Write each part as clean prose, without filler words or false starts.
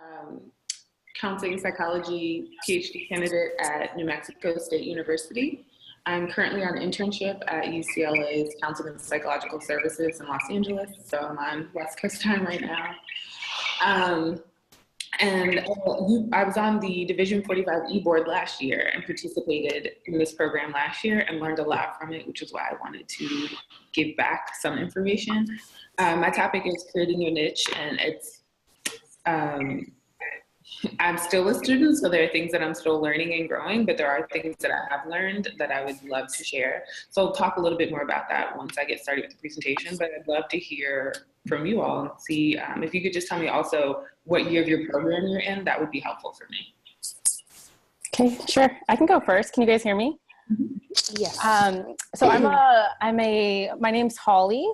um, counseling psychology PhD candidate at New Mexico State University. I'm currently on internship at UCLA's Counseling and Psychological Services in Los Angeles, so I'm on West Coast time right now. I was on the Division 45E board last year and participated in this program last year and learned a lot from it, which is why I wanted to give back some information. My topic is creating your niche, and it's I'm still a student, so there are things that I'm still learning and growing, but there are things that I have learned that I would love to share. So I'll talk a little bit more about that once I get started with the presentation, but I'd love to hear from you all and see if you could just tell me also what year of your program you're in. That would be helpful for me. Okay, sure. I can go first. Can you guys hear me? Yes. So my name's Holly,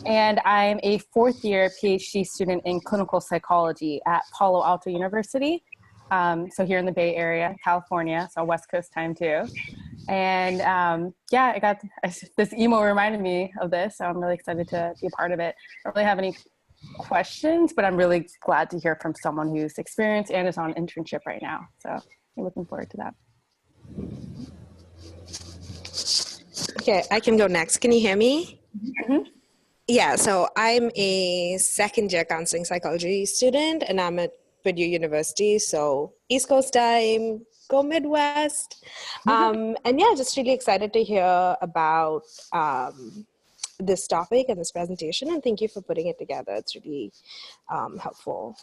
and I'm a fourth year PhD student in clinical psychology at Palo Alto University. So here in the Bay Area, California, so West Coast time too. And yeah, this email reminded me of this, so I'm really excited to be a part of it. I don't really have any questions, but I'm really glad to hear from someone who's experienced and is on internship right now. So I'm looking forward to that. Okay, I can go next. Can you hear me? Mm-hmm. Yeah, so I'm a second year counseling psychology student, and I'm at Purdue University, so East Coast time, go Midwest. And yeah, just really excited to hear about this topic and this presentation, and thank you for putting it together. It's really helpful.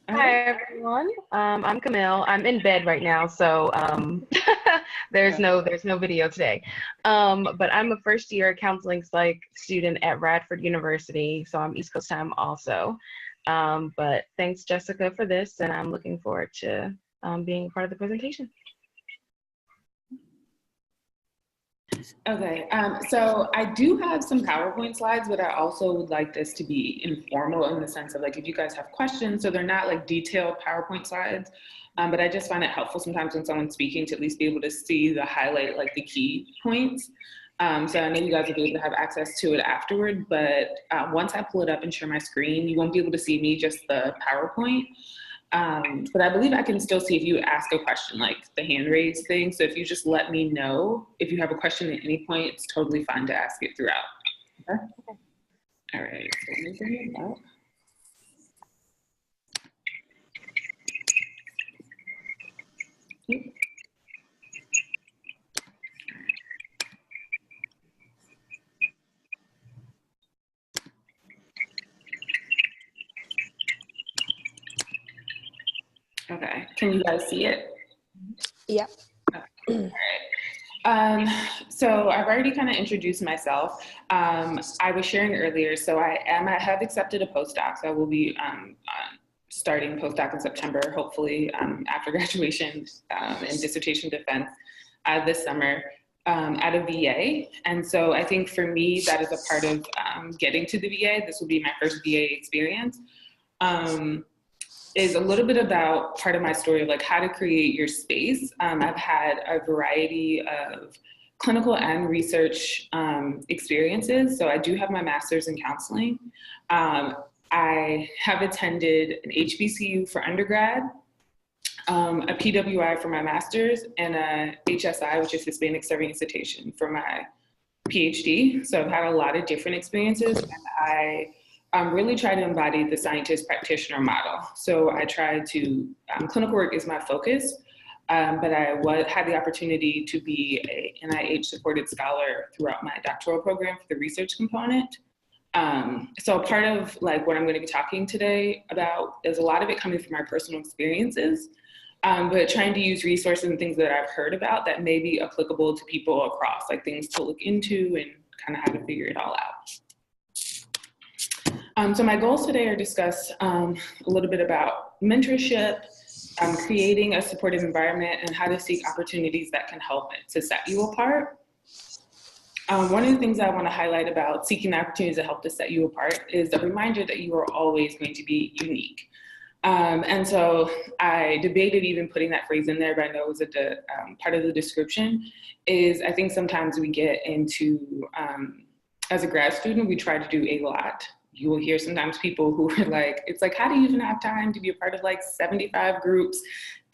Hi everyone, I'm Camille. I'm in bed right now, so there's no video today. But I'm a first year counseling psych student at Radford University, so I'm East Coast time also. But thanks Jessica for this, and I'm looking forward to being a part of the presentation. Okay, so I do have some PowerPoint slides, but I also would like this to be informal in the sense of like, if you guys have questions, so they're not like detailed PowerPoint slides, but I just find it helpful sometimes when someone's speaking to at least be able to see the highlight, like the key points. So I know you guys will be able to have access to it afterward, but once I pull it up and share my screen, you won't be able to see me, just the PowerPoint. But I believe I can still see if you ask a question, like the hand raise thing. So if you just let me know if you have a question at any point, it's totally fine to ask it throughout. Okay? All right, so let me bring it up. Okay, can you guys see it? Yep. Okay. All right. So I've already kind of introduced myself. I was sharing earlier, so I have accepted a postdoc, so I will be starting postdoc in September, hopefully after graduation in dissertation defense this summer at a VA. And so I think for me, that is a part of getting to the VA. This will be my first VA experience. Is a little bit about part of my story of like how to create your space. I've had a variety of clinical and research experiences. So I do have my master's in counseling. I have attended an HBCU for undergrad, a PWI for my master's, and a HSI, which is Hispanic Serving Institution, for my PhD. So I've had a lot of different experiences, and I really try to embody the scientist practitioner model. So I try to, clinical work is my focus, but I had the opportunity to be a NIH supported scholar throughout my doctoral program for the research component. So part of like what I'm going to be talking today about is a lot of it coming from my personal experiences, but trying to use resources and things that I've heard about that may be applicable to people across, like things to look into and kind of how to figure it all out. So my goals today are to discuss a little bit about mentorship, creating a supportive environment, and how to seek opportunities that can help to set you apart. One of the things I want to highlight about seeking opportunities that help to set you apart is a reminder that you are always going to be unique. And so I debated even putting that phrase in there, but I know it was at the part of the description, is I think sometimes we get into, as a grad student, we try to do a lot you will hear sometimes people who are like, it's like, how do you even have time to be a part of like 75 groups,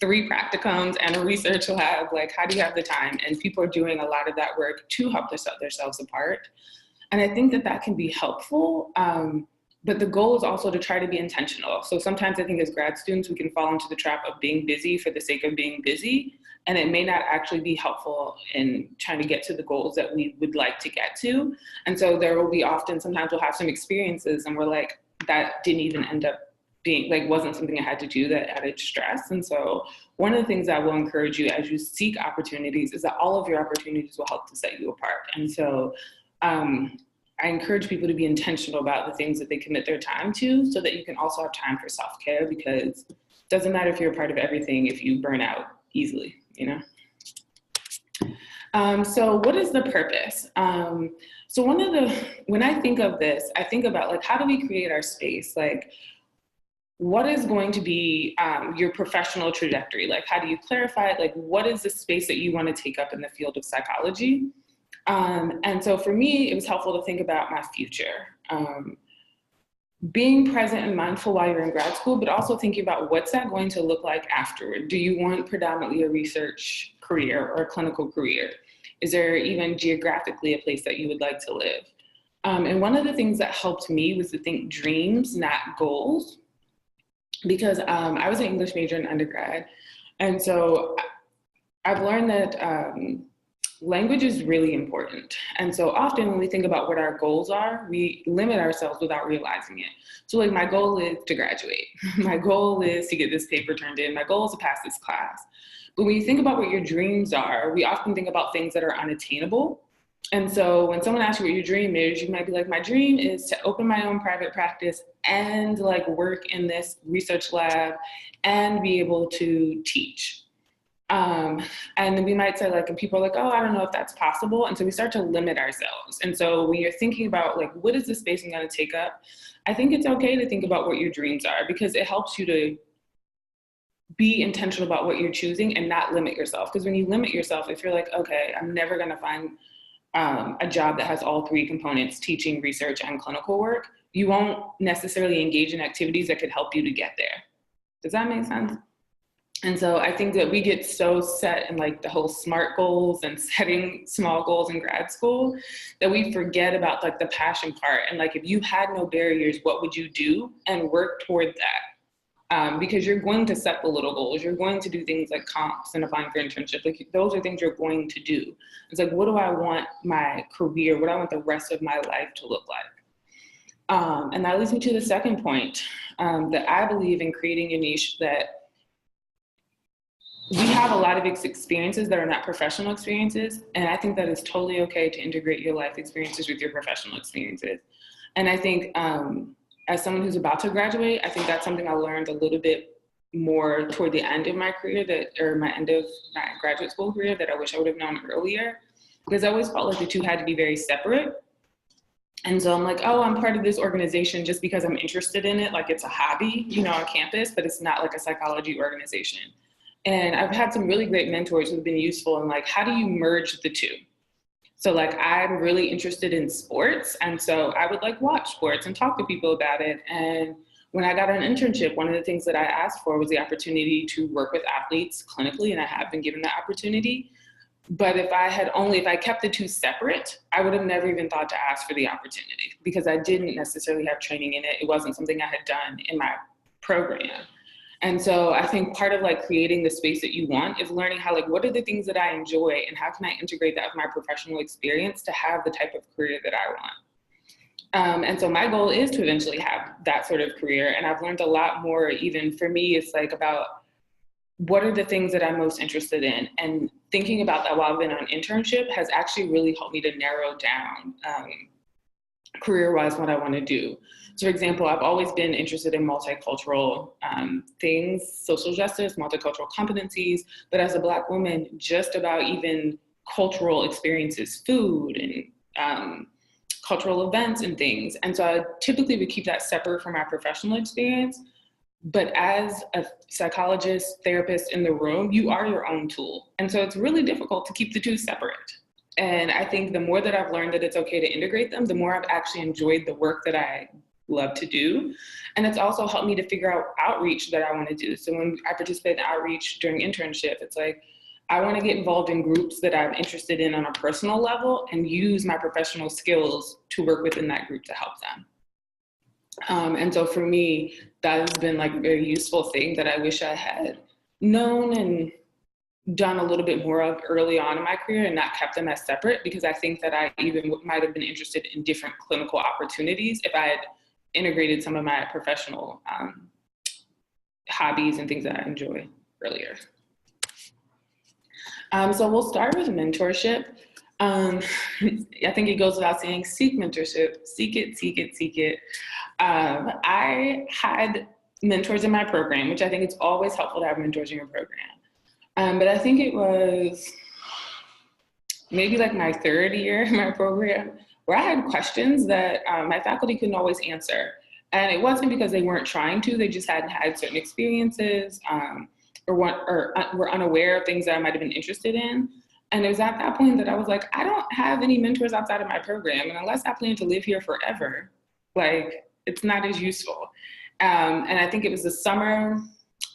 3 practicums, and a research lab? Like, how do you have the time? And people are doing a lot of that work to help themselves apart. And I think that that can be helpful. But the goal is also to try to be intentional. So sometimes I think as grad students, we can fall into the trap of being busy for the sake of being busy. And it may not actually be helpful in trying to get to the goals that we would like to get to. And so there will be sometimes we'll have some experiences and we're like, that didn't even end up being, like, wasn't something I had to do, that added stress. And so one of the things I will encourage you as you seek opportunities is that all of your opportunities will help to set you apart. And so I encourage people to be intentional about the things that they commit their time to, so that you can also have time for self-care, because it doesn't matter if you're a part of everything if you burn out easily, you know? So what is the purpose? So when I think of this, I think about like, how do we create our space? Like, what is going to be your professional trajectory? Like, how do you clarify it? Like, what is the space that you want to take up in the field of psychology? And so for me, it was helpful to think about my future. Being present and mindful while you're in grad school, but also thinking about what's that going to look like afterward. Do you want predominantly a research career or a clinical career? Is there even geographically a place that you would like to live? And one of the things that helped me was to think dreams, not goals, because I was an English major in undergrad. And so I've learned that language is really important. And so often when we think about what our goals are, we limit ourselves without realizing it. So like, my goal is to graduate. My goal is to get this paper turned in. My goal is to pass this class. But when you think about what your dreams are, we often think about things that are unattainable. And so when someone asks you what your dream is, you might be like, my dream is to open my own private practice and like work in this research lab and be able to teach. And then we might say like, and people are like, oh, I don't know if that's possible. And so we start to limit ourselves. And so when you're thinking about like, what is the space I'm going to take up? I think it's okay to think about what your dreams are, because it helps you to be intentional about what you're choosing and not limit yourself. Because when you limit yourself, if you're like, okay, I'm never going to find a job that has all 3 components, teaching, research, and clinical work, you won't necessarily engage in activities that could help you to get there. Does that make sense? And so I think that we get so set in like the whole SMART goals and setting small goals in grad school that we forget about like the passion part. And like, if you had no barriers, what would you do? And work toward that. Because you're going to set the little goals. You're going to do things like comps and applying for internship. Like, those are things you're going to do. It's like, what do I want my career, what do I want the rest of my life to look like? And that leads me to the second point, that I believe in creating a niche that we have a lot of experiences that are not professional experiences. And I think that it's totally okay to integrate your life experiences with your professional experiences. And I think as someone who's about to graduate, I think that's something I learned a little bit more toward the end of my career, my end of my graduate school career, that I wish I would have known earlier, because I always felt like the two had to be very separate. And so I'm like, oh, I'm part of this organization just because I'm interested in it. Like, it's a hobby, you know, on campus, but it's not like a psychology organization. And I've had some really great mentors who've been useful in like, how do you merge the two? So like, I'm really interested in sports. And so I would like watch sports and talk to people about it. And when I got an internship, one of the things that I asked for was the opportunity to work with athletes clinically. And I have been given that opportunity. But if I kept the two separate, I would have never even thought to ask for the opportunity, because I didn't necessarily have training in it. It wasn't something I had done in my program. And so I think part of like creating the space that you want is learning how, like, what are the things that I enjoy and how can I integrate that with my professional experience to have the type of career that I want. And so my goal is to eventually have that sort of career. And I've learned a lot more. Even for me, it's like about what are the things that I'm most interested in, and thinking about that while I've been on internship has actually really helped me to narrow down career-wise what I want to do. So for example, I've always been interested in multicultural things, social justice, multicultural competencies, but as a Black woman, just about even cultural experiences, food and cultural events and things. And so I typically would keep that separate from my professional experience. But as a psychologist, therapist in the room, you are your own tool. And so it's really difficult to keep the two separate. And I think the more that I've learned that it's okay to integrate them, the more I've actually enjoyed the work that I love to do. And it's also helped me to figure out outreach that I want to do. So when I participate in outreach during internship, it's like, I want to get involved in groups that I'm interested in on a personal level and use my professional skills to work within that group to help them. And so for me, that has been like a very useful thing that I wish I had known and done a little bit more of early on in my career and not kept them as separate, because I think that I even might have been interested in different clinical opportunities if I had integrated some of my professional hobbies and things that I enjoy earlier. So we'll start with mentorship. I think it goes without saying, seek mentorship, seek it, seek it, seek it. I had mentors in my program, which I think it's always helpful to have mentors in your program. But I think it was maybe like my third year in my program where I had questions that my faculty couldn't always answer. And it wasn't because they weren't trying to, they just hadn't had certain experiences or were unaware of things that I might have been interested in. And it was at that point that I was like, I don't have any mentors outside of my program. And unless I plan to live here forever, like, it's not as useful. And I think it was the summer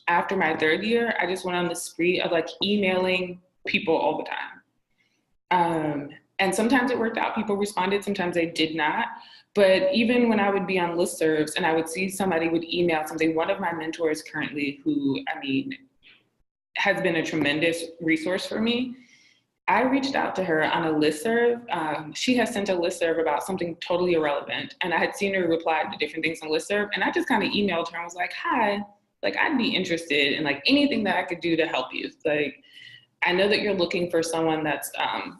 after my third year, I just went on the spree of like emailing people all the time. And sometimes it worked out, people responded, sometimes they did not. But even when I would be on listservs and I would see somebody would email something, one of my mentors currently, who, I mean, has been a tremendous resource for me, I reached out to her on a listserv. She has sent a listserv about something totally irrelevant. And I had seen her reply to different things on listserv. And I just kind of emailed her and was like, hi, like, I'd be interested in like anything that I could do to help you. Like, I know that you're looking for someone that's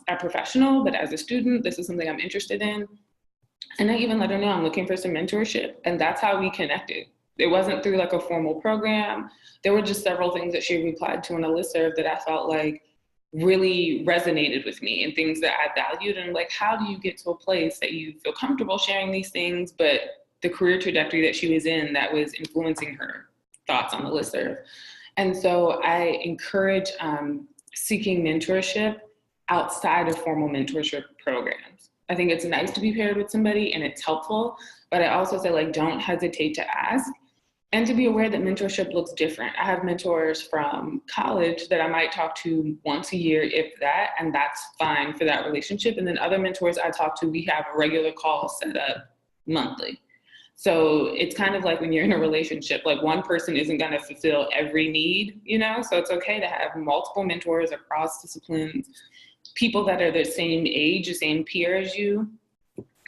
a professional, but as a student, this is something I'm interested in. And I even let her know I'm looking for some mentorship. And that's how we connected. It wasn't through like a formal program. There were just several things that she replied to in a listserv that I felt like really resonated with me and things that I valued. And like, how do you get to a place that you feel comfortable sharing these things, but the career trajectory that she was in that was influencing her thoughts on the listserv? And so I encourage seeking mentorship outside of formal mentorship programs. I think it's nice to be paired with somebody and it's helpful, but I also say, like, don't hesitate to ask and to be aware that mentorship looks different. I have mentors from college that I might talk to once a year, if that, and that's fine for that relationship. And then other mentors I talk to, we have a regular call set up monthly. So it's kind of like when you're in a relationship, like one person isn't going to fulfill every need, you know? So it's okay to have multiple mentors across disciplines, people that are the same age, the same peer as you,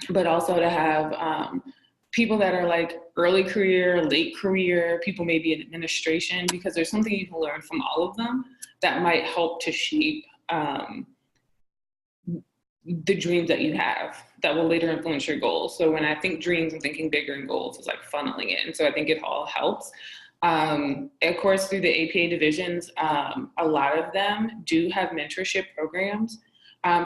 but also to have people that are like early career, late career, people maybe in administration, because there's something you can learn from all of them that might help to shape the dreams that you have that will later influence your goals. So when I think dreams, I'm thinking bigger and goals is like funneling it. And so I think it all helps. Of course, through the APA divisions, a lot of them do have mentorship programs.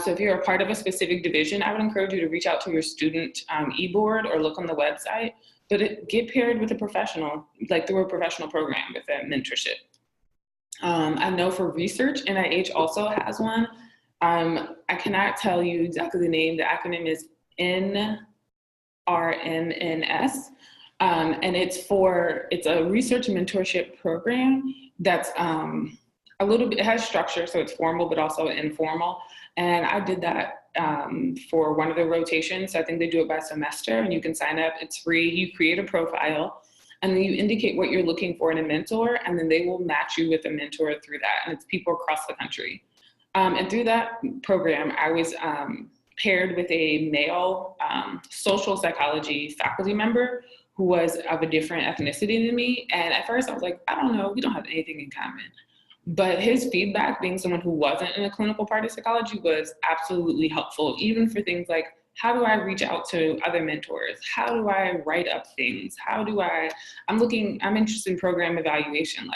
So if you're a part of a specific division, I would encourage you to reach out to your student e-board or look on the website, but get paired with a professional, like through a professional program with a mentorship. I know for research, NIH also has one. I cannot tell you exactly the name. The acronym is NRMNS. And it's a research mentorship program that's a little bit, it has structure, so it's formal, but also informal. And I did that for one of the rotations. I think they do it by semester and you can sign up, it's free. You create a profile and then you indicate what you're looking for in a mentor, and then they will match you with a mentor through that. And it's people across the country. And through that program, I was paired with a male social psychology faculty member who was of a different ethnicity than me. And at first I was like, I don't know, we don't have anything in common. But his feedback, being someone who wasn't in a clinical part of psychology, was absolutely helpful, even for things like, how do I reach out to other mentors? How do I write up things? I'm interested in program evaluation,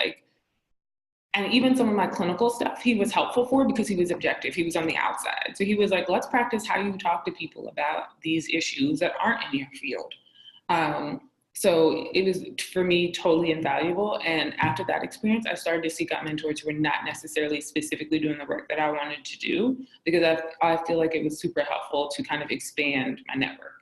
and even some of my clinical stuff, he was helpful for because he was objective. He was on the outside. So he was like, let's practice how you talk to people about these issues that aren't in your field. So it was, for me, totally invaluable. And after that experience, I started to seek out mentors who were not necessarily specifically doing the work that I wanted to do, because I feel like it was super helpful to kind of expand my network.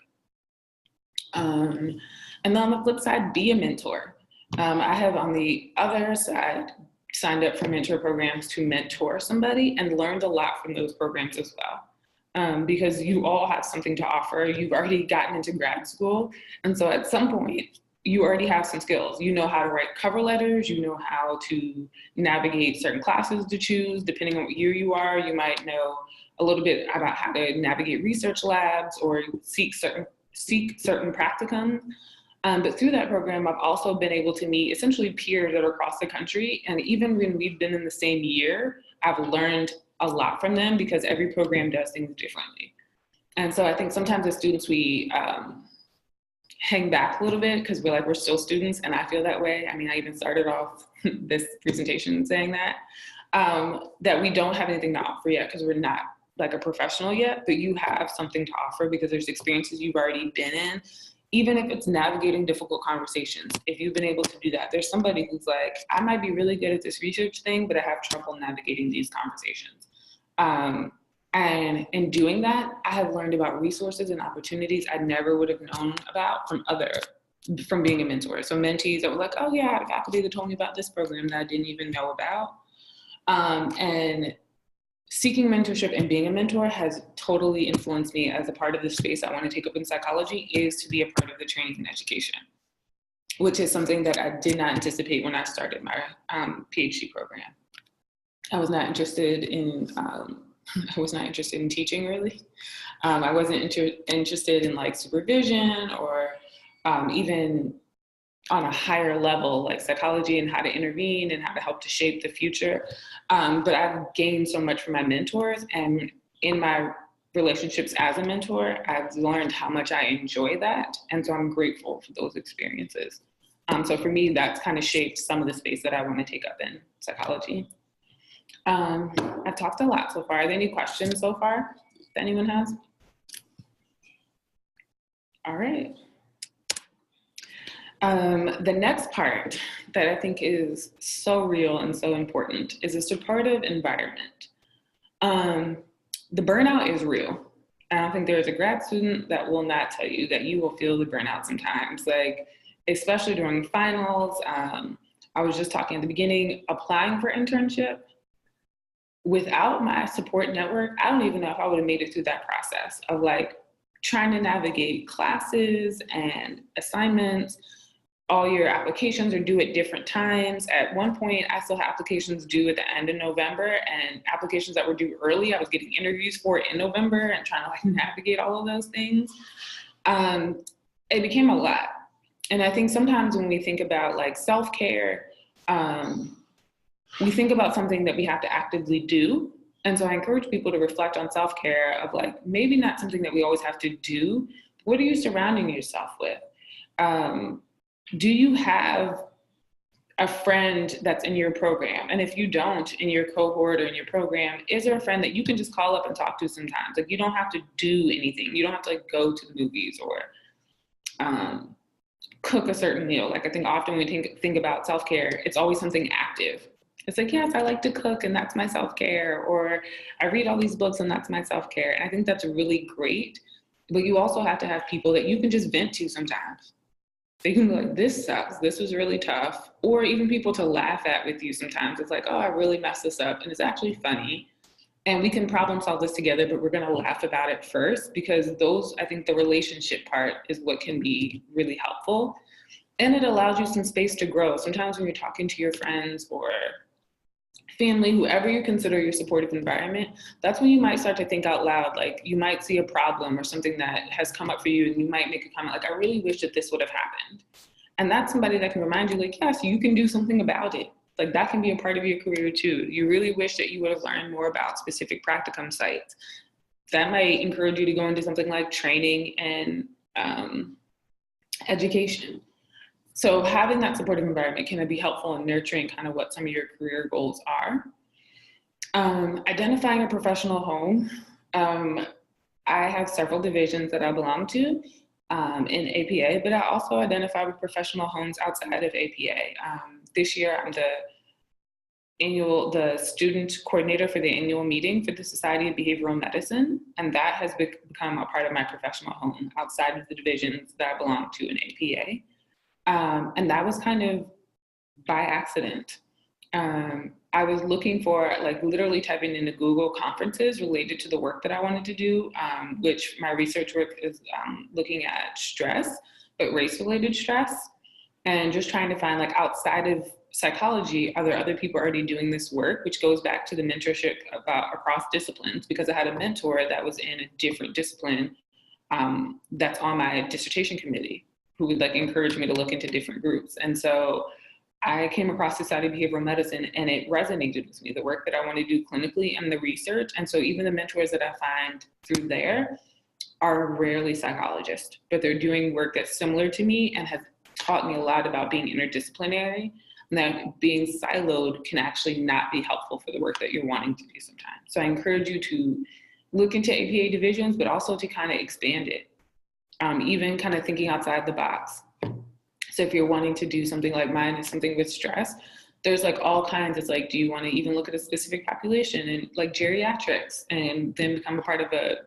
And then on the flip side, be a mentor. I have on the other side signed up for mentor programs to mentor somebody and learned a lot from those programs as well. Because you all have something to offer. You've already gotten into grad school. And so at some point, you already have some skills. You know how to write cover letters. You know how to navigate certain classes to choose. Depending on what year you are, you might know a little bit about how to navigate research labs or seek certain practicums. But through that program, I've also been able to meet essentially peers that are across the country. And even when we've been in the same year, I've learned a lot from them because every program does things differently. And so I think sometimes as students, we hang back a little bit because we're still students, and I feel that way. I mean, I even started off this presentation saying that we don't have anything to offer yet because we're not like a professional yet, but you have something to offer because there's experiences you've already been in. Even if it's navigating difficult conversations, if you've been able to do that, there's somebody who's like, I might be really good at this research thing, but I have trouble navigating these conversations. And in doing that, I have learned about resources and opportunities I never would have known about from being a mentor. So mentees that were like, oh yeah, I have faculty that told me about this program that I didn't even know about. And seeking mentorship and being a mentor has totally influenced me as a part of the space I want to take up in psychology is to be a part of the training and education, which is something that I did not anticipate when I started my PhD program. I was not interested in teaching really. I wasn't interested in like supervision or even on a higher level, like psychology and how to intervene and how to help to shape the future. But I've gained so much from my mentors, and in my relationships as a mentor, I've learned how much I enjoy that. And so I'm grateful for those experiences. So for me, that's kind of shaped some of the space that I want to take up in psychology. I've talked a lot so far. Are there any questions so far that anyone has? All right. The next part that I think is so real and so important is a supportive environment. The burnout is real. I don't think there is a grad student that will not tell you that you will feel the burnout sometimes, like especially during finals. I was just talking at the beginning, applying for internship. Without my support network, I don't even know if I would have made it through that process of like trying to navigate classes and assignments. All your applications are due at different times. At one point, I still had applications due at the end of November, and applications that were due early, I was getting interviews for in November and trying to like navigate all of those things. It became a lot. And I think sometimes when we think about like self-care, we think about something that we have to actively do. And so I encourage people to reflect on self-care of like, maybe not something that we always have to do. What are you surrounding yourself with? Do you have a friend that's in your program? And if you don't, in your cohort or in your program, is there a friend that you can just call up and talk to sometimes? Like you don't have to do anything. You don't have to like go to the movies or cook a certain meal. Like I think often when we think about self-care, it's always something active. It's like, yes, I like to cook and that's my self-care, or I read all these books and that's my self-care. And I think that's really great, but you also have to have people that you can just vent to sometimes. They can be like, this sucks, this was really tough. Or even people to laugh at with you sometimes. It's like, oh, I really messed this up. And it's actually funny. And we can problem solve this together, but we're gonna laugh about it first, because I think the relationship part is what can be really helpful. And it allows you some space to grow. Sometimes when you're talking to your friends or family, whoever you consider your supportive environment, that's when you might start to think out loud. Like you might see a problem or something that has come up for you, and you might make a comment like, I really wish that this would have happened. And that's somebody that can remind you like, yes, you can do something about it. Like that can be a part of your career too. You really wish that you would have learned more about specific practicum sites. That might encourage you to go into something like training and education. So having that supportive environment can be helpful in nurturing kind of what some of your career goals are. Identifying a professional home. I have several divisions that I belong to in APA, but I also identify with professional homes outside of APA. This year, I'm the the student coordinator for the annual meeting for the Society of Behavioral Medicine, and that has become a part of my professional home outside of the divisions that I belong to in APA. And that was kind of by accident. I was looking for, like, literally typing into Google conferences related to the work that I wanted to do, which my research work is looking at stress, but race-related stress, and just trying to find, like, outside of psychology, are there other people already doing this work, which goes back to the mentorship about across disciplines, because I had a mentor that was in a different discipline that's on my dissertation committee, who would, like, encourage me to look into different groups. And so I came across Society of Behavioral Medicine, and it resonated with me, the work that I want to do clinically and the research. And so even the mentors that I find through there are rarely psychologists, but they're doing work that's similar to me and has taught me a lot about being interdisciplinary, and that being siloed can actually not be helpful for the work that you're wanting to do sometimes. So I encourage you to look into APA divisions, but also to kind of expand it, even kind of thinking outside the box. So if you're wanting to do something like mine is something with stress, there's, like, all kinds. It's like, do you want to even look at a specific population and, like, geriatrics, and then become a part of a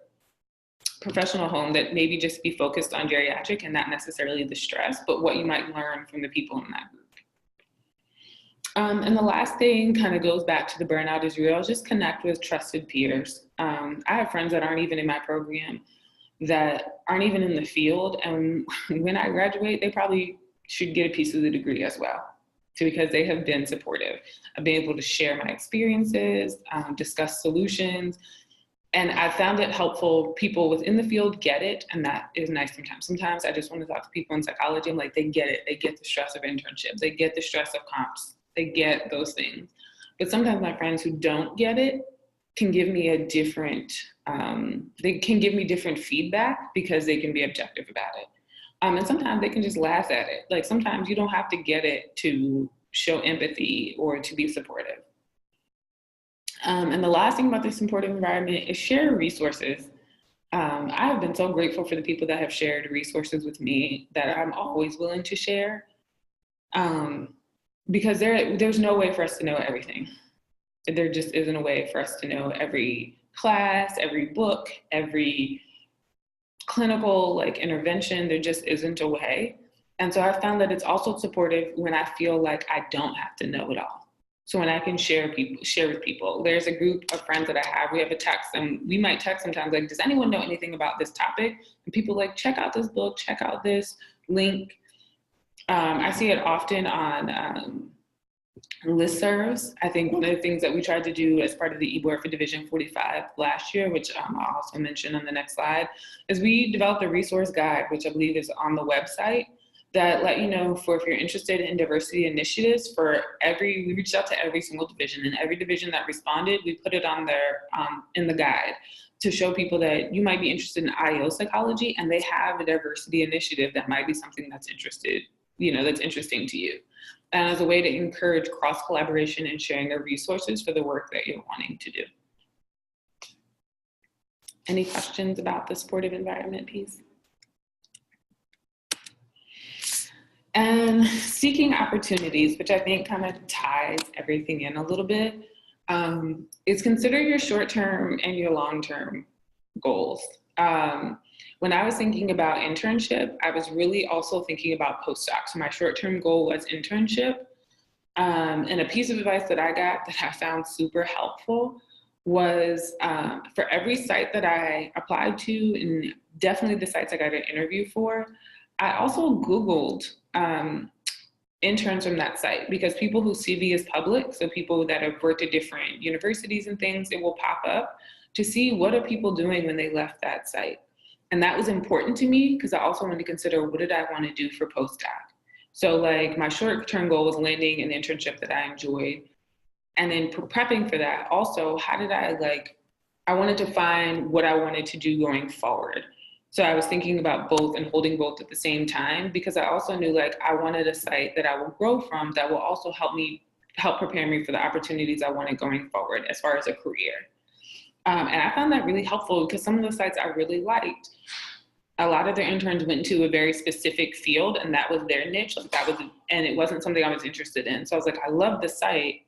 professional home that maybe just be focused on geriatric and not necessarily the stress, but what you might learn from the people in that group. And the last thing kind of goes back to the burnout is real. Just connect with trusted peers. I have friends that aren't even in my program, that aren't even in the field, and when I graduate, they probably should get a piece of the degree as well, because they have been supportive. I've been able to share my experiences, discuss solutions, and I found it helpful. People within the field get it, and that is nice sometimes. Sometimes I just want to talk to people in psychology. I'm like, they get it. They get the stress of internships. They get the stress of comps. They get those things. But sometimes my friends who don't get it can give me a different, they can give me different feedback because they can be objective about it. And sometimes they can just laugh at it. Like, sometimes you don't have to get it to show empathy or to be supportive. And the last thing about this supportive environment is share resources. I have been so grateful for the people that have shared resources with me that I'm always willing to share, because there's no way for us to know everything. There just isn't a way for us to know every class, every book, every clinical, like, intervention. There just isn't a way. And so I found that it's also supportive when I feel like I don't have to know it all. So when I can share with people, there's a group of friends that I have, we have a text, and we might text sometimes, like, does anyone know anything about this topic? And people, like, check out this book, check out this link. I see it often on listservs. I think one of the things that we tried to do as part of the e-board for Division 45 last year, which I'll also mention on the next slide, is we developed a resource guide, which I believe is on the website, that let you know for if you're interested in diversity initiatives we reached out to every single division, and every division that responded, we put it on there in the guide to show people that you might be interested in IO psychology and they have a diversity initiative that might be something that's interesting to you. And as a way to encourage cross-collaboration and sharing of resources for the work that you're wanting to do. Any questions about the supportive environment piece? And seeking opportunities, which I think kind of ties everything in a little bit, is consider your short-term and your long-term goals. When I was thinking about internship, I was really also thinking about postdoc. So my short-term goal was internship. And a piece of advice that I got that I found super helpful was for every site that I applied to, and definitely the sites I got an interview for, I also Googled interns from that site, because people whose CV is public, so people that have worked at different universities and things, it will pop up to see what are people doing when they left that site. And that was important to me because I also wanted to consider, what did I want to do for postdoc? So, like, my short-term goal was landing an internship that I enjoyed. And then prepping for that, also, how did I wanted to find what I wanted to do going forward. So I was thinking about both and holding both at the same time, because I also knew, like, I wanted a site that I will grow from that will also help prepare me for the opportunities I wanted going forward as far as a career. And I found that really helpful because some of the sites I really liked, a lot of their interns went into a very specific field, and that was their niche. And it wasn't something I was interested in. So I was like, I love the site,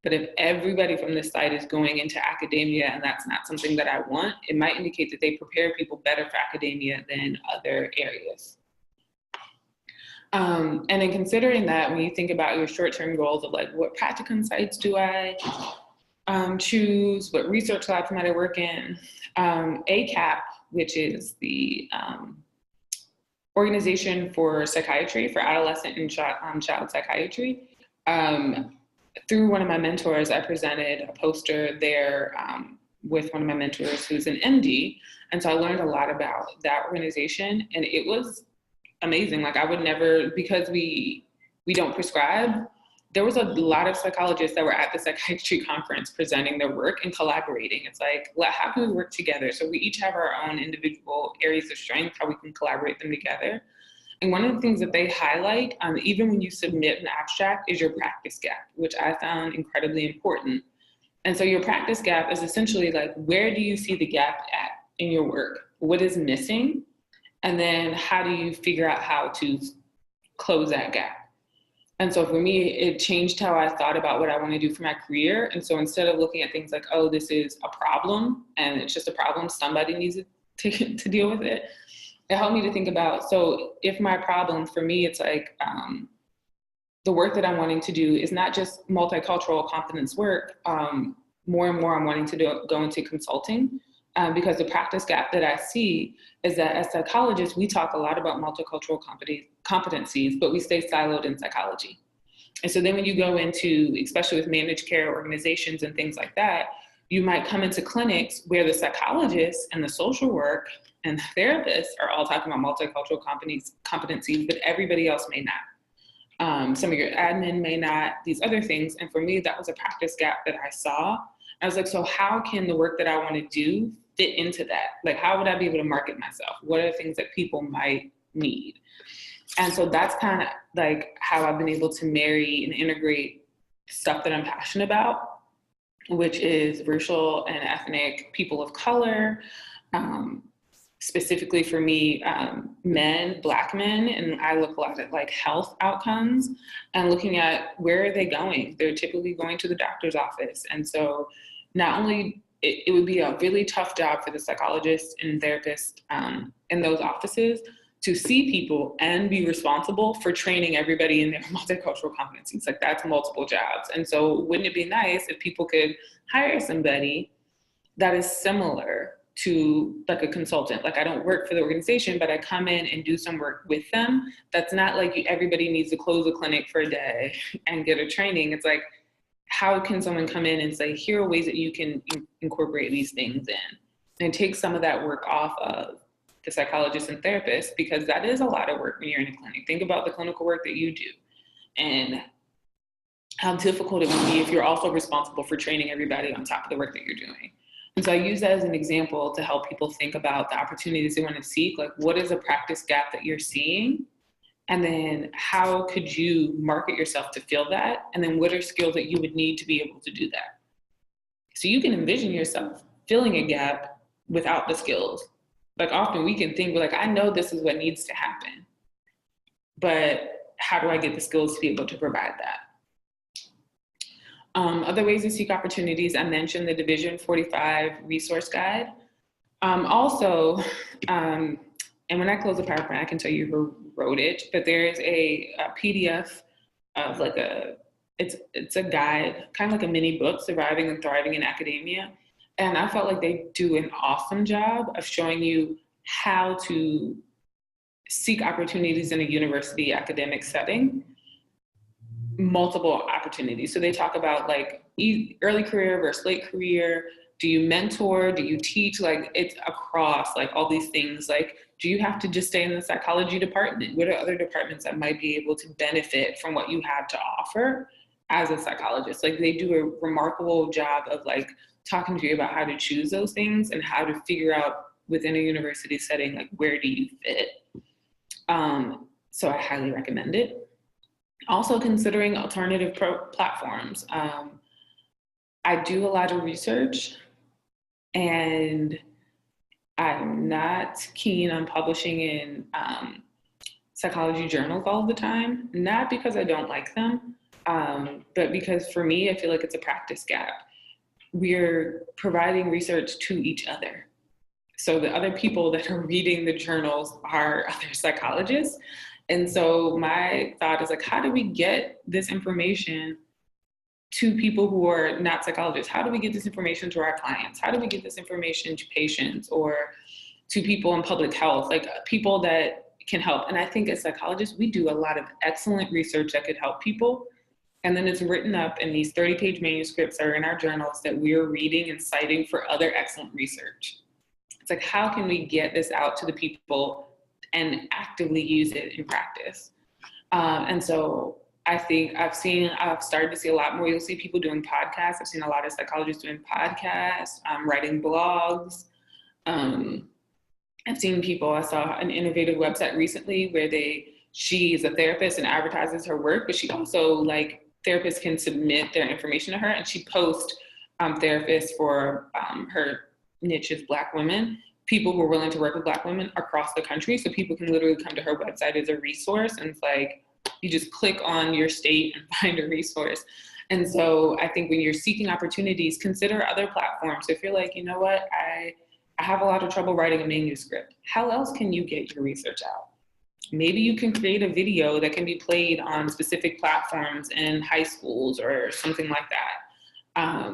But if everybody from this site is going into academia and that's not something that I want, it might indicate that they prepare people better for academia than other areas. And in considering that, when you think about your short-term goals of like, what practicum sites do I choose, what research labs might I work in, ACAP, which is the Organization for Psychiatry, for Adolescent and Child Psychiatry. Through one of my mentors, I presented a poster there with one of my mentors who's an MD. And so I learned a lot about that organization, and it was amazing. Like, I would never, because we don't prescribe, there was a lot of psychologists that were at the psychiatry conference presenting their work and collaborating. It's like, how can we work together? So we each have our own individual areas of strength, how we can collaborate them together. And one of the things that they highlight, even when you submit an abstract, is your practice gap, which I found incredibly important. And so your practice gap is essentially like, where do you see the gap at in your work? What is missing? And then how do you figure out how to close that gap? And so for me, it changed how I thought about what I want to do for my career. And so instead of looking at things like, oh, this is a problem and it's just a problem, somebody needs to deal with it, it helped me to think about, so if my problem, for me, it's like the work that I'm wanting to do is not just multicultural competence work. More and more I'm wanting to go into consulting. Because the practice gap that I see is that as psychologists, we talk a lot about multicultural competencies, but we stay siloed in psychology. And so then when you go into, especially with managed care organizations and things like that, you might come into clinics where the psychologists and the social work and the therapists are all talking about multicultural competencies, but everybody else may not. Some of your admin may not, these other things. And for me, that was a practice gap that I saw. I was like, so how can the work that I want to do fit into that? Like, how would I be able to market myself? What are the things that people might need? And so that's kind of like how I've been able to marry and integrate stuff that I'm passionate about, which is racial and ethnic people of color, specifically for me, men, Black men, and I look a lot at like health outcomes and looking at where are they going? They're typically going to the doctor's office. And so not only, it would be a really tough job for the psychologists and therapists in those offices to see people and be responsible for training everybody in their multicultural competencies. Like, that's multiple jobs. And so wouldn't it be nice if people could hire somebody that is similar to like a consultant? Like, I don't work for the organization, but I come in and do some work with them. That's not like everybody needs to close a clinic for a day and get a training. It's like, how can someone come in and say, here are ways that you can incorporate these things in, and take some of that work off of the psychologists and therapists, because that is a lot of work when you're in a clinic. Think about the clinical work that you do and how difficult it would be if you're also responsible for training everybody on top of the work that you're doing. And so I use that as an example to help people think about the opportunities they want to seek. Like, what is a practice gap that you're seeing? And then how could you market yourself to fill that? And then what are skills that you would need to be able to do that? So you can envision yourself filling a gap without the skills. Like, often we can think, like, I know this is what needs to happen, but how do I get the skills to be able to provide that? Other ways to seek opportunities, I mentioned the Division 45 resource guide. And when I close the PowerPoint, I can tell you who wrote it, but there is a PDF of like it's a guide, kind of like a mini book, Surviving and Thriving in Academia. And I felt like they do an awesome job of showing you how to seek opportunities in a university academic setting, multiple opportunities. So they talk about like early career versus late career. Do you mentor? Do you teach? Like, it's across like all these things. Like, do you have to just stay in the psychology department? What are other departments that might be able to benefit from what you have to offer as a psychologist? Like, they do a remarkable job of like talking to you about how to choose those things and how to figure out within a university setting, like, where do you fit? So I highly recommend it. Also considering alternative platforms. I do a lot of research, and I'm not keen on publishing in psychology journals all the time, not because I don't like them, But because for me, I feel like it's a practice gap. We're providing research to each other. So the other people that are reading the journals are other psychologists. And so my thought is like, how do we get this information to people who are not psychologists? How do we get this information to our clients? How do we get this information to patients or to people in public health, like people that can help? And I think as psychologists, we do a lot of excellent research that could help people. And then it's written up in these 30-page manuscripts that are in our journals that we're reading and citing for other excellent research. It's like, how can we get this out to the people and actively use it in practice? And so I think I've started to see a lot more. You'll see people doing podcasts. I've seen a lot of psychologists doing podcasts, writing blogs. I've seen people, I saw an innovative website recently where she is a therapist and advertises her work, but she also, like, therapists can submit their information to her, and she posts therapists for her niche is Black women, people who are willing to work with Black women across the country. So people can literally come to her website as a resource, and it's like, you just click on your state and find a resource. And so I think when you're seeking opportunities, consider other platforms. If you're like, you know what, I have a lot of trouble writing a manuscript. How else can you get your research out? Maybe you can create a video that can be played on specific platforms in high schools or something like that.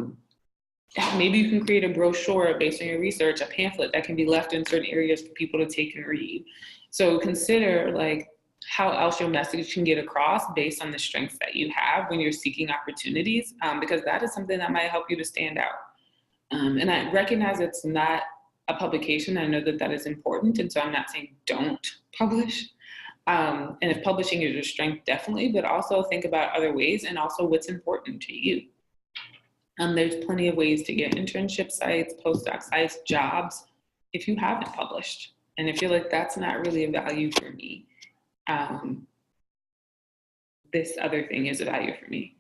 Maybe you can create a brochure based on your research, a pamphlet that can be left in certain areas for people to take and read. So consider, like, how else your message can get across based on the strengths that you have when you're seeking opportunities, because that is something that might help you to stand out. And I recognize it's not a publication. I know that that is important, and so I'm not saying don't publish. And if publishing is your strength, definitely, but also think about other ways and also what's important to you. There's plenty of ways to get internship sites, postdoc sites, jobs, if you haven't published. And if you're like, that's not really a value for me, this other thing is a value for me.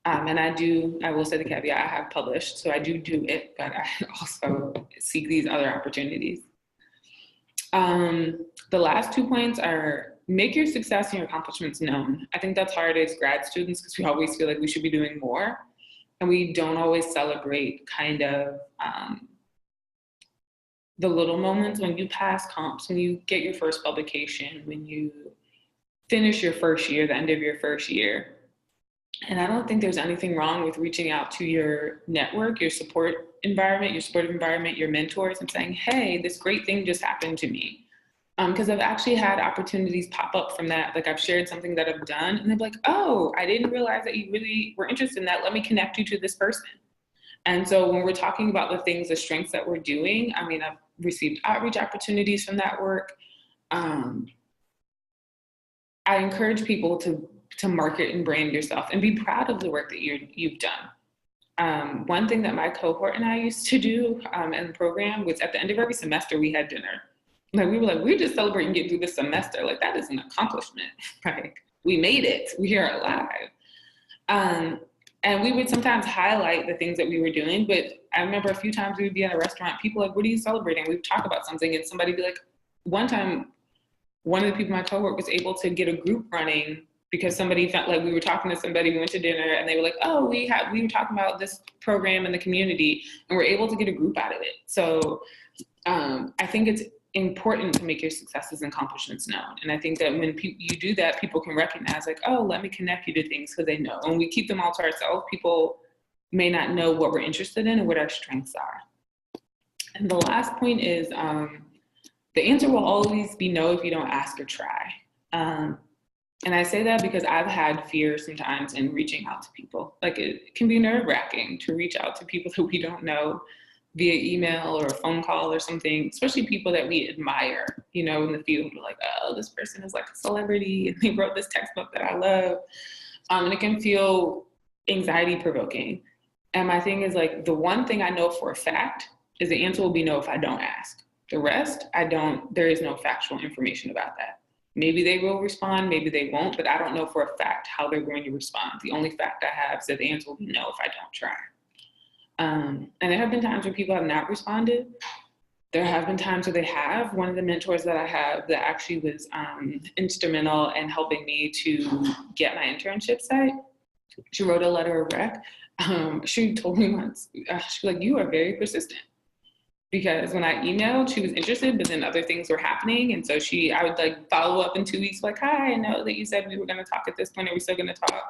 And I will say the caveat, I have published, so I do it, but I also seek these other opportunities. The last 2 points are, make your success and your accomplishments known. I think that's hard as grad students because we always feel like we should be doing more. And we don't always celebrate kind of the little moments when you pass comps, when you get your first publication, when you finish your first year, the end of your first year. And I don't think there's anything wrong with reaching out to your network, your supportive environment, your mentors, and saying, hey, this great thing just happened to me. Because I've actually had opportunities pop up from that. Like, I've shared something that I've done, and they're like, oh, I didn't realize that you really were interested in that. Let me connect you to this person. And so when we're talking about the things, the strengths that we're doing, I mean, I've received outreach opportunities from that work. I encourage people to market and brand yourself and be proud of the work that you've done. One thing that my cohort and I used to do in the program was, at the end of every semester, we had dinner. Like, we were like, we're just celebrating getting through this semester. Like, that is an accomplishment. Like, we made it. We are alive. And we would sometimes highlight the things that we were doing. But I remember a few times we would be at a restaurant, people like, what are you celebrating? We would talk about something, and somebody would be like, one time, one of the people in my cohort was able to get a group running because somebody felt like we were talking to somebody, we went to dinner, and they were like, oh, we were talking about this program in the community, and we're able to get a group out of it. So I think it's important to make your successes and accomplishments known. And I think that when you do that, people can recognize, like, oh, let me connect you to things, because they know. When we keep them all to ourselves, people may not know what we're interested in and what our strengths are. And the last point is, the answer will always be no if you don't ask or try. And I say that because I've had fear sometimes in reaching out to people. Like, it can be nerve-wracking to reach out to people that we don't know via email or a phone call or something, especially people that we admire, you know, in the field. We're like, oh, this person is like a celebrity, and they wrote this textbook that I love. And it can feel anxiety-provoking. And my thing is, like, the one thing I know for a fact is the answer will be no if I don't ask. The rest, there is no factual information about that. Maybe they will respond, maybe they won't, but I don't know for a fact how they're going to respond. The only fact I have is that the answer will be no if I don't try. And there have been times where people have not responded. There have been times where they have. One of the mentors that I have that actually was instrumental in helping me to get my internship site, She wrote a letter of rec. She told me once, she was like, you are very persistent. Because when I emailed, she was interested, but then other things were happening. And so I would like follow up in 2 weeks, like, hi, I know that you said we were going to talk at this point. Are we still going to talk?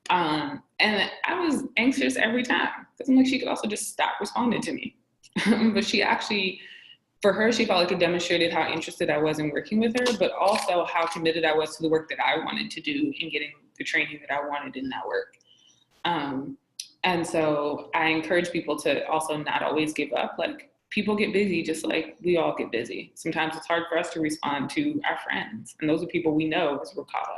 And I was anxious every time because I'm like, she could also just stop responding to me. But she actually, for her, she felt like it demonstrated how interested I was in working with her, but also how committed I was to the work that I wanted to do in getting the training that I wanted in that work. And so I encourage people to also not always give up. Like, people get busy just like we all get busy. Sometimes it's hard for us to respond to our friends, and those are people we know because we're caught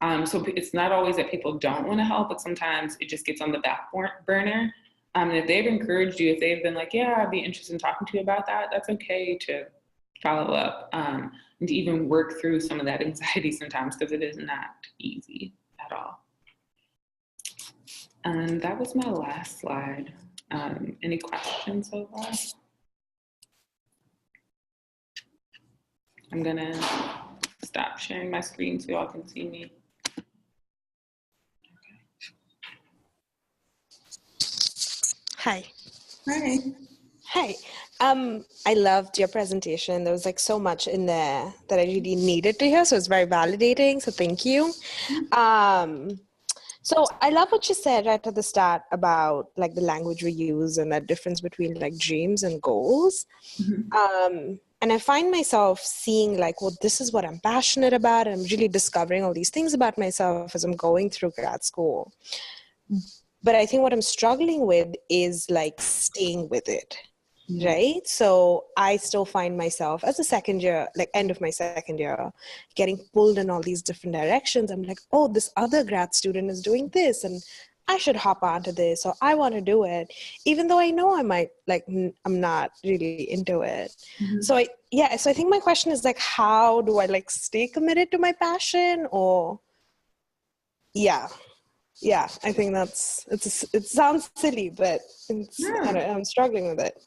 up. So it's not always that people don't want to help, but sometimes it just gets on the back burner. And if they've encouraged you, if they've been like, yeah, I'd be interested in talking to you about that, that's okay to follow up and to even work through some of that anxiety sometimes, because it is not easy at all. And that was my last slide. Any questions so far? I'm gonna stop sharing my screen so y'all can see me. Hi. Hi. Hi. I loved your presentation. There was like so much in there that I really needed to hear. So it's very validating. So thank you. So I love what you said right at the start about like the language we use and that difference between like dreams and goals. And I find myself seeing like, well, this is what I'm passionate about. And I'm really discovering all these things about myself as I'm going through grad school. But I think what I'm struggling with is like staying with it. Right? So I still find myself as a second year, like end of my second year, getting pulled in all these different directions. I'm like, oh, this other grad student is doing this and I should hop onto this, or I want to do it, even though I know I might like, I'm not really into it. So I think my question is like, how do I like stay committed to my passion? Or I think it sounds silly, but I'm struggling with it.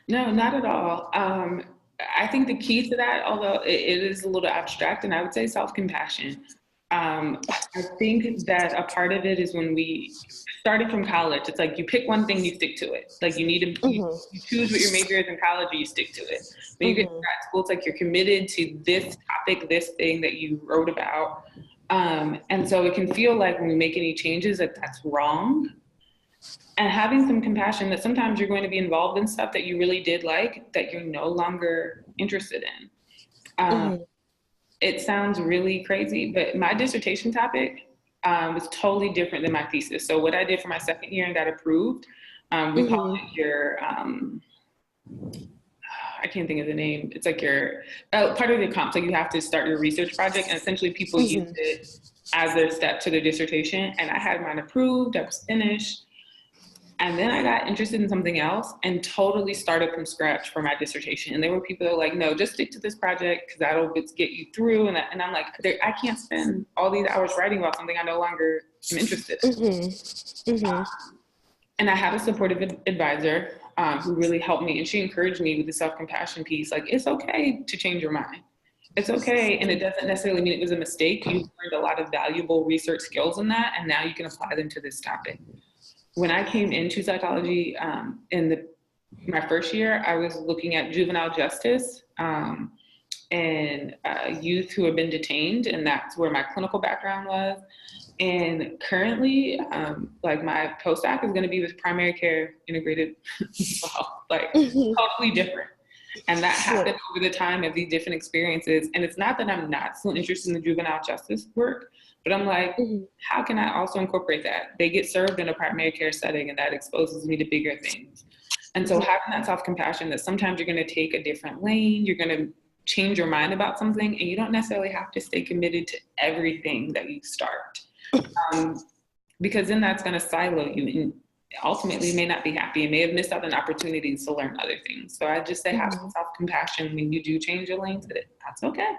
No, not at all. I think the key to that, although it is a little abstract, and I would say self-compassion. I think that a part of it is when we started from college, it's like you pick one thing, you stick to it. Like you need to you choose what your major is in college, and you stick to it. When you get to grad school, it's like you're committed to this topic, this thing that you wrote about. And so it can feel like when we make any changes that that's wrong. And having some compassion that sometimes you're going to be involved in stuff that you really did like that you're no longer interested in. It sounds really crazy, but my dissertation topic was totally different than my thesis. So what I did for my second year and got approved, we call it your, I can't think of the name. It's like your, part of the comp, so you have to start your research project, and essentially people use it as their step to their dissertation. And I had mine approved, I was finished. And then I got interested in something else and totally started from scratch for my dissertation. And there were people that were like, no, just stick to this project because that'll get you through. And I'm like, I can't spend all these hours writing about something I no longer am interested in. And I had a supportive advisor who really helped me. And she encouraged me with the self-compassion piece. Like, it's okay to change your mind. It's okay. And it doesn't necessarily mean it was a mistake. You learned a lot of valuable research skills in that. And now you can apply them to this topic. When I came into psychology in my first year, I was looking at juvenile justice and youth who have been detained, and that's where my clinical background was. And currently, like my postdoc is going to be with primary care integrated health, like totally different. And that happened over the time of these different experiences. And it's not that I'm not still interested in the juvenile justice work, but I'm like, how can I also incorporate that? They get served in a primary care setting, and that exposes me to bigger things. And so having that self-compassion that sometimes you're going to take a different lane, you're going to change your mind about something, and you don't necessarily have to stay committed to everything that you start. Because then that's going to silo you, and ultimately you may not be happy. You may have missed out on opportunities to learn other things. So I just say have some self-compassion when you do change your lanes. That's okay.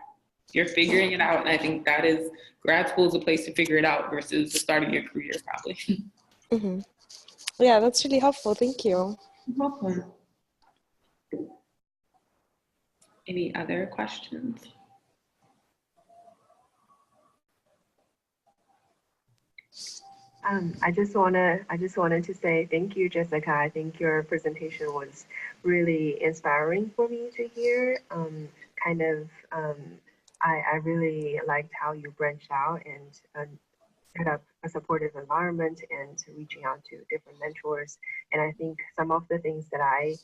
You're figuring it out. And I think that is, grad school is a place to figure it out versus the start of your career, probably. Yeah, that's really helpful. Thank you. You're welcome. Any other questions? I just wanted to say thank you, Jessica. I think your presentation was really inspiring for me to hear. Kind of, I really liked how you branched out and set up a supportive environment and reaching out to different mentors. And I think some of the things that I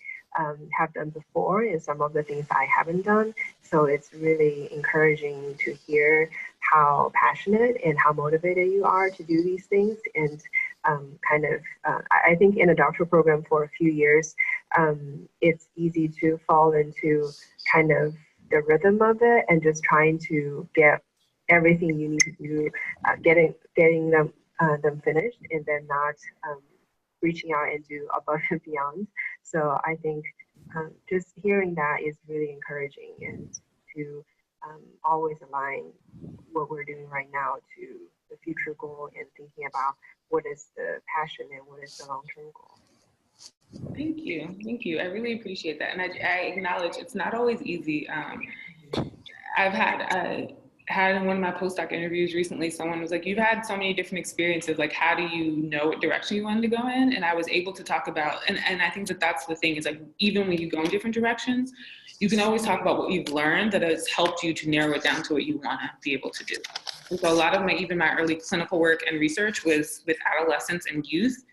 have done before and some of the things I haven't done. So it's really encouraging to hear how passionate and how motivated you are to do these things. And I think in a doctoral program for a few years, it's easy to fall into kind of the rhythm of it and just trying to get everything you need to do, getting them finished, and then not reaching out and do above and beyond. So I think just hearing that is really encouraging, and to always align what we're doing right now to the future goal and thinking about what is the passion and what is the long-term goal. Thank you. I really appreciate that, and I acknowledge it's not always easy. I've had in one of my postdoc interviews recently, someone was like, you've had so many different experiences, like how do you know what direction you wanted to go in? And I was able to talk about, and I think that that's the thing, is like, even when you go in different directions, you can always talk about what you've learned that has helped you to narrow it down to what you want to be able to do. And so a lot of even my early clinical work and research was with adolescents and youth.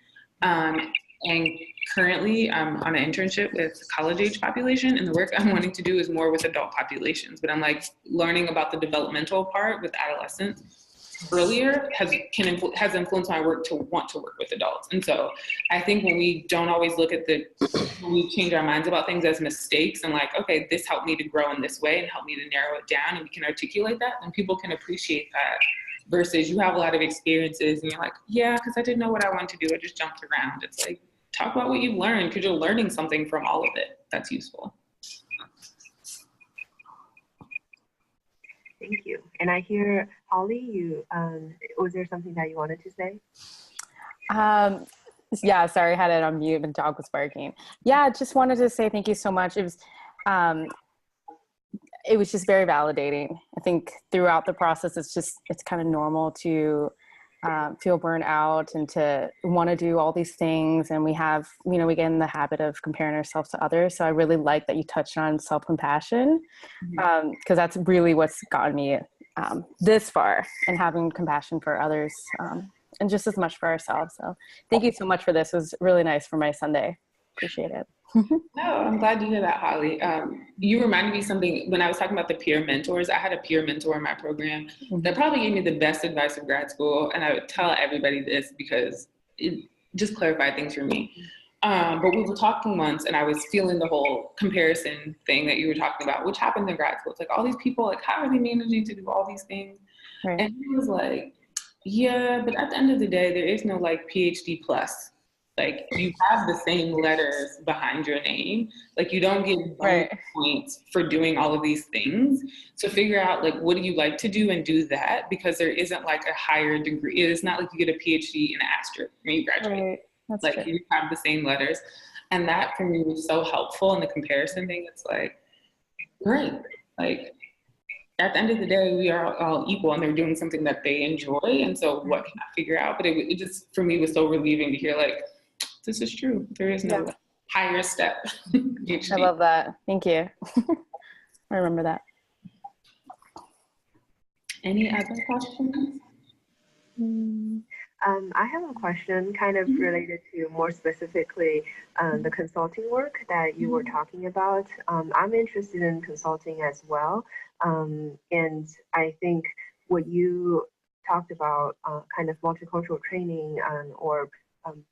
And currently I'm on an internship with college age population, and the work I'm wanting to do is more with adult populations. But I'm like learning about the developmental part with adolescents earlier has influenced my work to want to work with adults. And so I think when we don't always look at when we change our minds about things as mistakes and like, okay, this helped me to grow in this way and helped me to narrow it down, and we can articulate that, then people can appreciate that. Versus you have a lot of experiences and you're like, yeah, because I didn't know what I wanted to do. I just jumped around. It's like, talk about what you've learned, because you're learning something from all of it that's useful. Thank you. And I hear, Holly, you was there something that you wanted to say? Yeah, sorry, I had it on mute. The dog was barking. Yeah, just wanted to say thank you so much. It was just very validating. I think throughout the process, it's kind of normal to feel burnt out and to want to do all these things. And we get in the habit of comparing ourselves to others. So I really like that you touched on self-compassion, because that's really what's gotten me this far, and having compassion for others, and just as much for ourselves. So thank you so much for this. It was really nice for my Sunday. Appreciate it. No, I'm glad to hear that, Holly. You reminded me something when I was talking about the peer mentors. I had a peer mentor in my program that probably gave me the best advice of grad school. And I would tell everybody this because it just clarified things for me. But we were talking once and I was feeling the whole comparison thing that you were talking about, which happens in grad school. It's like all these people, like, how are they managing to do all these things? Right. And he was like, yeah, but at the end of the day, there is no like PhD plus. Like, you have the same letters behind your name. Like, you don't get bonus points for doing all of these things. So figure out, like, what do you like to do and do that, because there isn't, like, a higher degree. It's not like you get a PhD in asterisk when you graduate. Right. That's like, true. You have the same letters. And that, for me, was so helpful in the comparison thing. It's like, great. Like, at the end of the day, we are all equal and they're doing something that they enjoy. And so what can I figure out? But it just, for me, was so relieving to hear, like, this is true. There is no higher step. I love that. Thank you. I remember that. Any other questions? I have a question kind of related to more specifically the consulting work that you were talking about. I'm interested in consulting as well. And I think what you talked about, kind of multicultural training or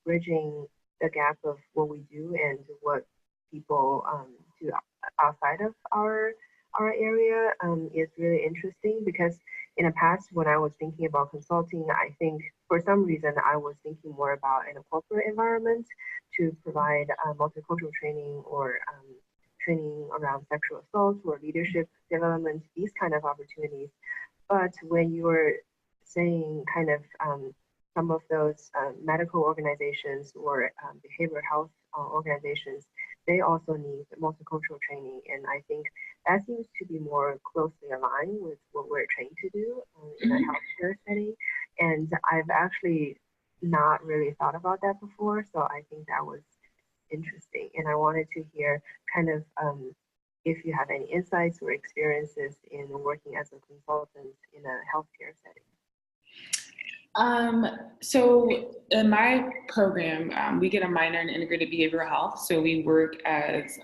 bridging the gap of what we do and what people do outside of our area is really interesting, because in the past, when I was thinking about consulting, I think for some reason I was thinking more about in a corporate environment to provide multicultural training or training around sexual assault or leadership development, these kind of opportunities. But when you were saying kind of some of those medical organizations or behavioral health organizations, they also need multicultural training. And I think that seems to be more closely aligned with what we're trained to do in a healthcare setting. And I've actually not really thought about that before. So I think that was interesting. And I wanted to hear kind of if you have any insights or experiences in working as a consultant in a healthcare setting. So in my program, we get a minor in integrated behavioral health. So we work as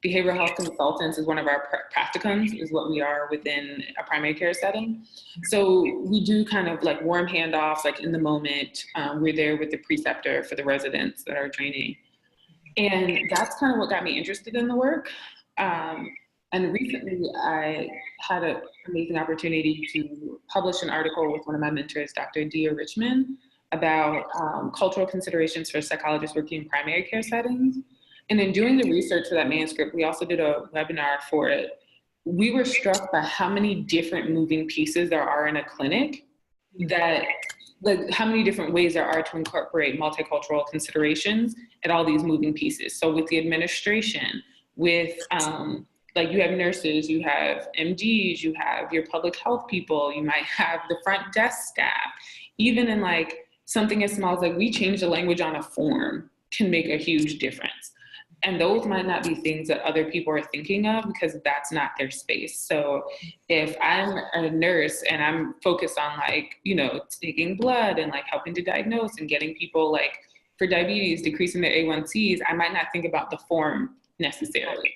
behavioral health consultants is one of our practicums, is what we are within a primary care setting. So we do kind of like warm handoffs, like in the moment. We're there with the preceptor for the residents that are training. And that's kind of what got me interested in the work. And recently I had an amazing opportunity to publish an article with one of my mentors, Dr. Dia Richmond, about cultural considerations for psychologists working in primary care settings. And in doing the research for that manuscript, we also did a webinar for it. We were struck by how many different moving pieces there are in a clinic, that like how many different ways there are to incorporate multicultural considerations at all these moving pieces. So with the administration, with like you have nurses, you have MDs, you have your public health people, you might have the front desk staff. Even in like something as small as like we change the language on a form can make a huge difference. And those might not be things that other people are thinking of because that's not their space. So if I'm a nurse and I'm focused on like, you know, taking blood and like helping to diagnose and getting people like for diabetes, decreasing their A1Cs, I might not think about the form necessarily.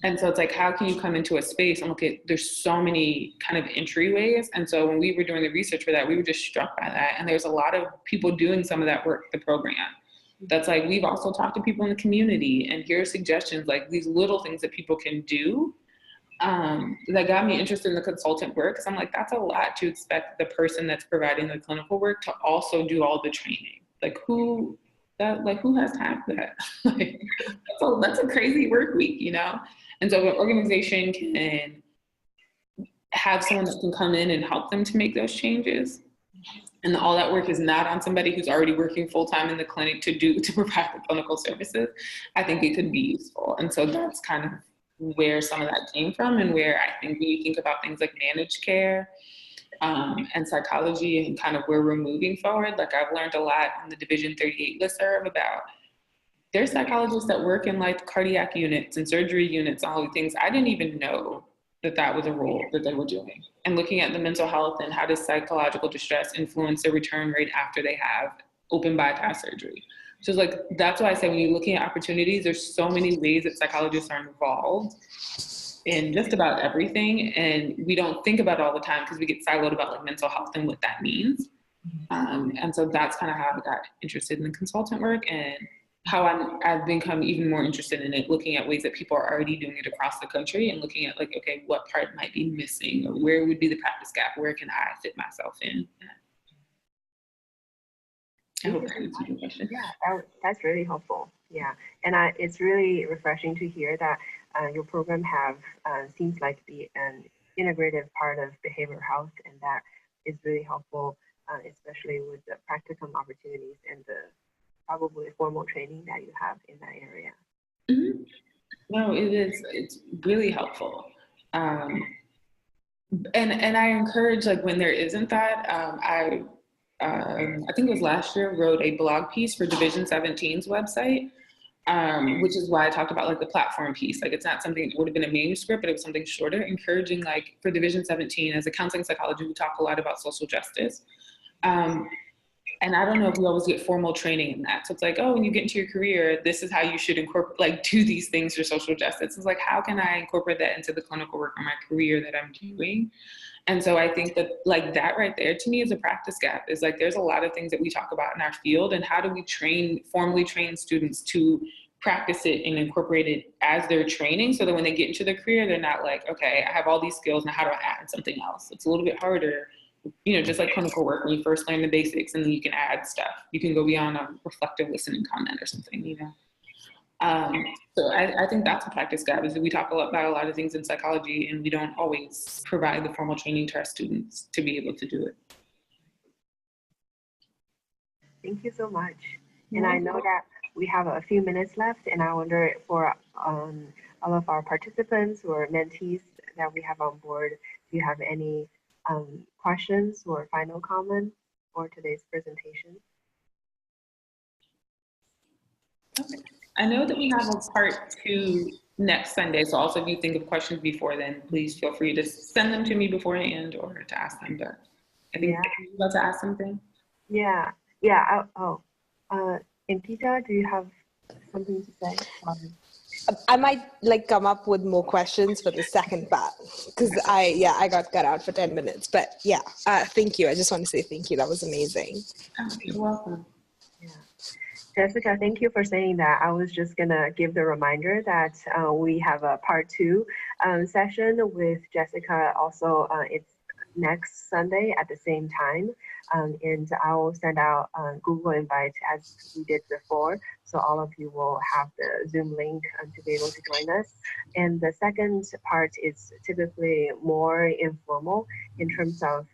And so it's like, how can you come into a space and look at, there's so many kind of entryways. And so when we were doing the research for that, we were just struck by that. And there's a lot of people doing some of that work, the program. That's like, we've also talked to people in the community and here are suggestions, like these little things that people can do that got me interested in the consultant work. Cause I'm like, that's a lot to expect the person that's providing the clinical work to also do all the training. Like who has time for that? Like, that's a crazy work week, you know? And so if an organization can have someone that can come in and help them to make those changes, and all that work is not on somebody who's already working full-time in the clinic to provide the clinical services, I think it could be useful. And so that's kind of where some of that came from, and where I think when you think about things like managed care, and psychology and kind of where we're moving forward. Like I've learned a lot in the Division 38 listserv about there's psychologists that work in like cardiac units and surgery units, all the things. I didn't even know that that was a role that they were doing. And looking at the mental health and how does psychological distress influence their return rate after they have open bypass surgery. So it's like, that's why I say when you're looking at opportunities, there's so many ways that psychologists are involved in just about everything, and we don't think about it all the time because we get siloed about like mental health and what that means. And so that's kind of how I got interested in the consultant work, and how I've become even more interested in it, looking at ways that people are already doing it across the country and looking at like, okay, what part might be missing, or where would be the practice gap, where can I fit myself in? I hope that answers your question. Yeah, that's really helpful. Yeah, and it's really refreshing to hear that your program seems like be an integrative part of behavioral health, and that is really helpful, especially with the practicum opportunities and the probably formal training that you have in that area. Mm-hmm. No, it's really helpful. And I encourage, like when there isn't that, I think it was last year, wrote a blog piece for Division 17's website, which is why I talked about like the platform piece. Like it's not something that would have been a manuscript, but it was something shorter, encouraging like for Division 17 as a counseling psychology, we talk a lot about social justice. And I don't know if we always get formal training in that. So it's like, oh, when you get into your career, this is how you should incorporate, like do these things for social justice. It's like, how can I incorporate that into the clinical work or my career that I'm doing? And so I think that like that right there to me is a practice gap. Is like, there's a lot of things that we talk about in our field, and how do we formally train students to practice it and incorporate it as they're training, so that when they get into their career, they're not like, okay, I have all these skills, now how do I add something else? It's a little bit harder, you know, just like clinical work, when you first learn the basics and then you can add stuff. You can go beyond a reflective listening comment or something, you know? So I think that's a practice gap, is that we talk a lot about a lot of things in psychology and we don't always provide the formal training to our students to be able to do it. Thank you so much. And I know that we have a few minutes left, and I wonder for all of our participants or mentees that we have on board, do you have any questions or final comments for today's presentation? Okay. I know that we have a part 2 next Sunday, so also if you think of questions before then, please feel free to send them to me beforehand or to ask them. But I think Yeah. you're about to ask something. Yeah. Ankita, do you have something to say? I might like come up with more questions for the second part because I got cut out for 10 minutes. But yeah, thank you. I just want to say thank you. That was amazing. Oh, you're welcome. Yeah. Jessica, thank you for saying that. I was just gonna give the reminder that we have a part 2 session with Jessica. Also, it's next Sunday at the same time, and I will send out Google invite as we did before, so all of you will have the Zoom link to be able to join us. And the second part is typically more informal in terms of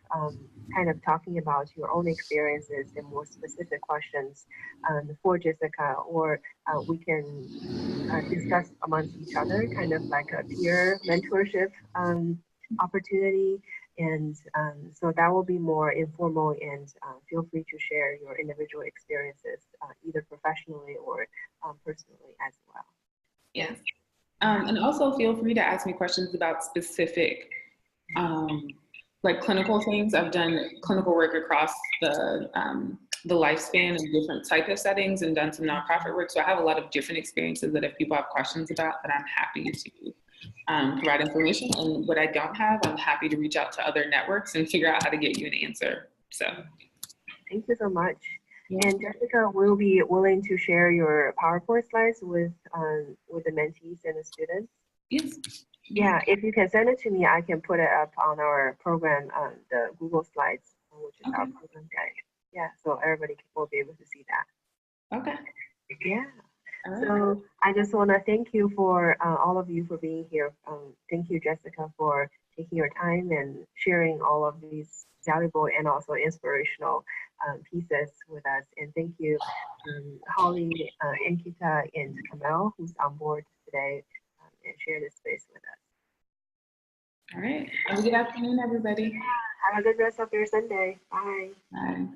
kind of talking about your own experiences and more specific questions for Jessica, or we can discuss amongst each other, kind of like a peer mentorship opportunity. And so that will be more informal, and feel free to share your individual experiences, either professionally or personally as well. Yes. And also feel free to ask me questions about specific like clinical things. I've done clinical work across the lifespan in different type of settings and done some nonprofit work. So I have a lot of different experiences that if people have questions about, that I'm happy to provide information. And what I don't have, I'm happy to reach out to other networks and figure out how to get you an answer. So thank you so much. Yeah. And Jessica will be willing to share your PowerPoint slides with the mentees and the students. Yes. Yeah, if you can send it to me, I can put it up on our program, the Google Slides, which is our program guide. Yeah, so everybody will be able to see that. Okay. Yeah. All So right. I just want to thank you for all of you for being here. Thank you, Jessica, for taking your time and sharing all of these valuable and also inspirational pieces with us. And thank you, Holly, Ankita, and Kamel, who's on board today and share this space with us. All right. Have a good afternoon, everybody. Have a good rest of your Sunday. Bye. Bye.